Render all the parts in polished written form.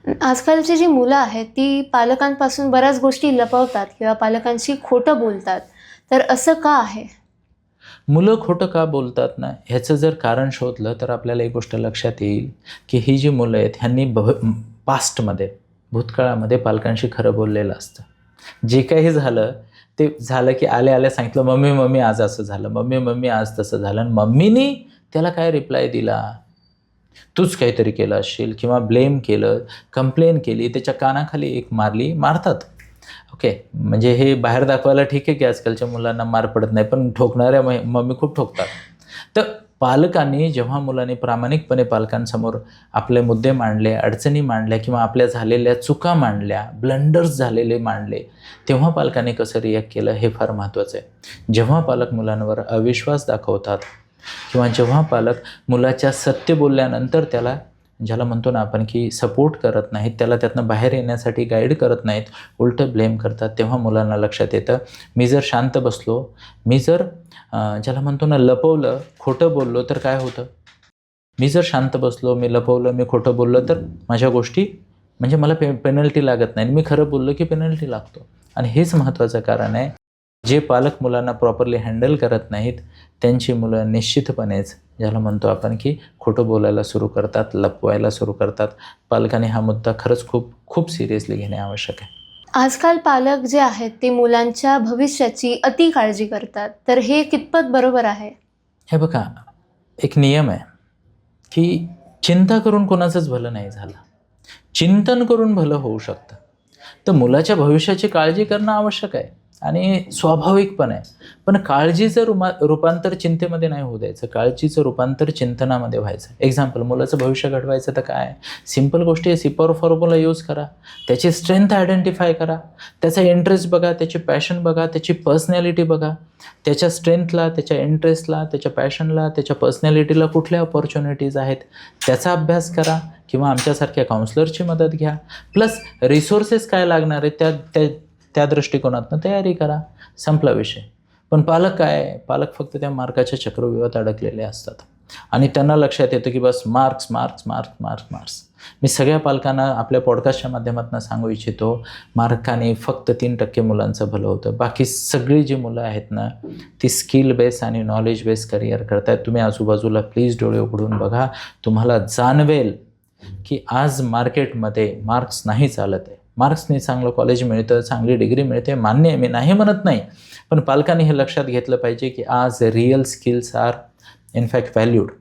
आजकालची जी मुलं आहेत ती पालकांपासून बऱ्याच गोष्टी लपवतात किंवा पालकांशी खोटं बोलतात. तर असं का आहे? मुलं खोटं का बोलतात ना, ह्याचं जर कारण शोधलं तर आपल्याला एक गोष्ट लक्षात येईल, की ही जी मुलं आहेत ह्यांनी पास्टमध्ये, भूतकाळामध्ये पालकांशी खरं बोललेलं असतं. जे काही झालं, ते झालं की आल्या-आल्या सांगितलं, "मम्मी, मम्मी आज असं झालं. मम्मी, मम्मी आज तसं झालं." आणि मम्मीनी त्याला काय रिप्लाय दिला? "तूच काहीतरी केलं असशील" किंवा ब्लेम केलं, कंप्लेन केली, त्याच्या कानाखाली एक मारली, मारतात. ओके. म्हणजे हे बाहेर दाखवायला ठीक आहे, की आजकालच्या मुलांना मार पडत नाही, पण ठोकणाऱ्या मम्मी खूप ठोकतात. तर पालकांनी जेव्हा मुलांनी प्रामाणिकपणे पालकांसमोर आपले मुद्दे मांडले, अडचणी मांडल्या किंवा आपल्या झालेल्या चुका मांडल्या, ब्लंडर्स झालेले मांडले, तेव्हा पालकांनी कसं रिॲक्ट केलं हे फार महत्त्वाचं आहे. जेव्हा पालक मुलांवर अविश्वास दाखवतात किंवा जेव्हा पालक मुलाच्या सत्य बोलल्यानंतर त्याला, ज्याला म्हणतो ना आपण, की सपोर्ट करत नाहीत, त्याला त्यातनं बाहेर येण्यासाठी गाईड करत नाहीत, उलटं ब्लेम करतात, तेव्हा मुलांना लक्षात येतं, मी जर शांत बसलो, मी जर ज्याला म्हणतो ना लपवलं, खोटं बोललो तर काय होतं? मी जर शांत बसलो, मी लपवलं, मी खोटं बोललो तर माझ्या गोष्टी, म्हणजे मला पेनल्टी लागत नाही. मी खरं बोललो की पेनल्टी लागतो. आणि हेच महत्त्वाचं कारण आहे. जे पालक मुलांना प्रॉपरली हँडल करत नाहीत, त्यांची मुलं निश्चितपणेच, ज्याला म्हणतो आपण, की खोटं बोलायला सुरू करतात, लपवायला सुरू करतात. पालकांनी हा मुद्दा खरंच खूप खूप सिरियसली घेणे आवश्यक आहे. आजकाल पालक जे आहेत ते मुलांच्या भविष्याची अति काळजी करतात. तर हे कितपत बरोबर आहे? हे बघा, एक नियम आहे, की चिंता करून कोणाचंच भलं नाही झालं. चिंतन करून भलं होऊ शकतं. तर मुलाच्या भविष्याची काळजी करणं आवश्यक आहे आणि स्वाभाविक पण आहे. पण काळजीचं रूपांतर चिंतेमध्ये नाही होऊ द्यायचं. काळजीचं रूपांतर चिंतनामध्ये व्हायचं. एक्झाम्पल, मुलाचं भविष्य घडवायचं तर काय? सिंपल गोष्टी आहे. C-पॉवर फॉर्म्युला यूज करा. त्याची स्ट्रेंथ आयडेंटिफाय करा. त्याचा इंटरेस्ट बघा, त्याची पॅशन बघा, त्याची पर्सनॅलिटी बघा. त्याच्या स्ट्रेंथला, त्याच्या इंटरेस्टला, त्याच्या पॅशनला, त्याच्या पर्सनॅलिटीला कुठल्या अपॉर्च्युनिटीज आहेत, त्याचा अभ्यास करा किंवा आमच्यासारख्या काउन्सलरची मदत घ्या. प्लस रिसोर्सेस काय लागणार आहेत त्या दृष्टिकोनातून तयारी करा. संपला विषय. पण पालक काय? पालक फक्त त्या मार्काच्या चक्रव्यूहात अडकलेले असतात आणि त्यांना लक्षात येतं की बस marks, marks, marks, marks, marks. मी सगळ्या पालकांना आपल्या पॉडकास्टच्या माध्यमातून सांगू इच्छितो, मार्काने फक्त 3% मुलांचं भलं होतं. बाकी सगळी जी मुलं आहेत ना, ती स्किल बेस आणि नॉलेज बेस करिअर करतायत. तुम्ही आजूबाजूला प्लीज डोळे उघडून बघा. तुम्हाला जाणवेल की आज मार्केटमध्ये मार्क्स नाही चालत आहे. मार्क्सने चांगलं कॉलेज मिळतं, चांगली डिग्री मिळते, मान्य आहे, मी नाही म्हणत नाही. पण पालकांनी हे लक्षात घेतलं पाहिजे की आज real skills are in fact valued.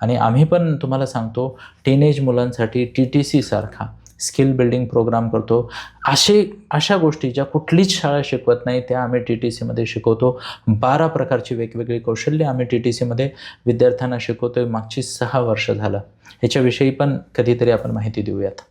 आणि आम्ही पण तुम्हाला सांगतो, टीनेज मुलांसाठी TTC सारखा स्किल बिल्डिंग प्रोग्राम करतो. अशा गोष्टी ज्या कुठलीच शाळा शिकवत नाही, त्या आम्ही TTCमध्ये शिकवतो. 12 प्रकारची वेगवेगळी कौशल्य आम्ही TTCमध्ये विद्यार्थ्यांना शिकवतो आहे. मागची 6 वर्ष झालं. ह्याच्याविषयी पण कधीतरी आपण माहिती देऊयात.